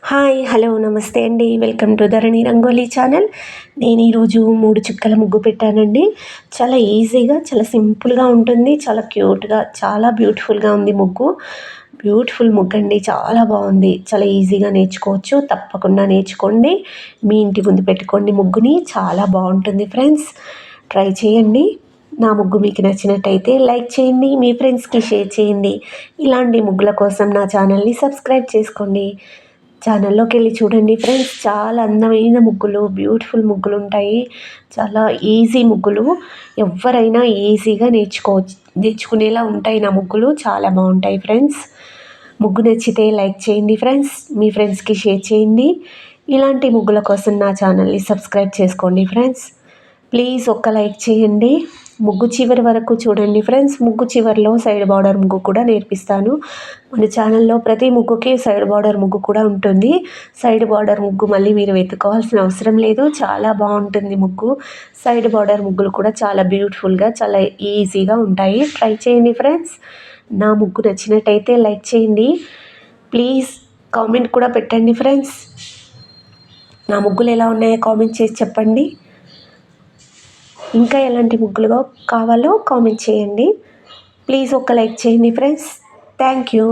Hi hello నమస్తే అండి. Welcome to Dharani rangoli channel. నేను ఈరోజు 3 చుక్కల ముగ్గు పెట్టానండి. చాలా ఈజీగా, చాలా సింపుల్గా ఉంటుంది. చాలా క్యూట్గా, చాలా బ్యూటిఫుల్గా ఉంది ముగ్గు. బ్యూటిఫుల్ ముగ్గు అండి, చాలా బాగుంది. చాలా ఈజీగా నేర్చుకోవచ్చు. తప్పకుండా నేర్చుకోండి. మీ ఇంటి ముందు పెట్టుకోండి ముగ్గుని. చాలా బాగుంటుంది ఫ్రెండ్స్. ట్రై చేయండి. నా ముగ్గు మీకు నచ్చినట్టయితే లైక్ చేయండి, మీ ఫ్రెండ్స్కి షేర్ చేయండి. ఇలాంటి ముగ్గుల కోసం నా ఛానల్ని సబ్స్క్రైబ్ చేసుకోండి. ఛానల్లోకి వెళ్ళి చూడండి ఫ్రెండ్స్. చాలా అందమైన ముగ్గులు, బ్యూటిఫుల్ ముగ్గులు ఉంటాయి. చాలా ఈజీ ముగ్గులు, ఎవరైనా ఈజీగా నేర్చుకునేలా ఉంటాయి నా ముగ్గులు. చాలా బాగుంటాయి ఫ్రెండ్స్. ముగ్గు నచ్చితే లైక్ చేయండి ఫ్రెండ్స్, మీ ఫ్రెండ్స్కి షేర్ చేయండి. ఇలాంటి ముగ్గుల కోసం నా ఛానల్ని సబ్స్క్రైబ్ చేసుకోండి ఫ్రెండ్స్. ప్లీజ్ ఒక్క లైక్ చేయండి. ముగ్గు చివరి వరకు చూడండి ఫ్రెండ్స్. ముగ్గు చివరిలో సైడ్ బార్డర్ ముగ్గు కూడా నేర్పిస్తాను. మన ఛానల్లో ప్రతి ముగ్గుకి సైడ్ బార్డర్ ముగ్గు కూడా ఉంటుంది. సైడ్ బార్డర్ ముగ్గు మళ్ళీ మీరు వెతుక్కోవాల్సిన అవసరం లేదు. చాలా బాగుంటుంది ముగ్గు. సైడ్ బార్డర్ ముగ్గులు కూడా చాలా బ్యూటిఫుల్గా, చాలా ఈజీగా ఉంటాయి. ట్రై చేయండి ఫ్రెండ్స్. నా ముగ్గు నచ్చినట్టయితే లైక్ చేయండి. ప్లీజ్ కామెంట్ కూడా పెట్టండి ఫ్రెండ్స్. నా ముగ్గులు ఎలా ఉన్నాయో కామెంట్ చేసి చెప్పండి. ఇంకా ఎలాంటి ముగ్గులు కావాలో కామెంట్ చేయండి. ప్లీజ్ ఒక్క లైక్ చేయండి ఫ్రెండ్స్. Thank you.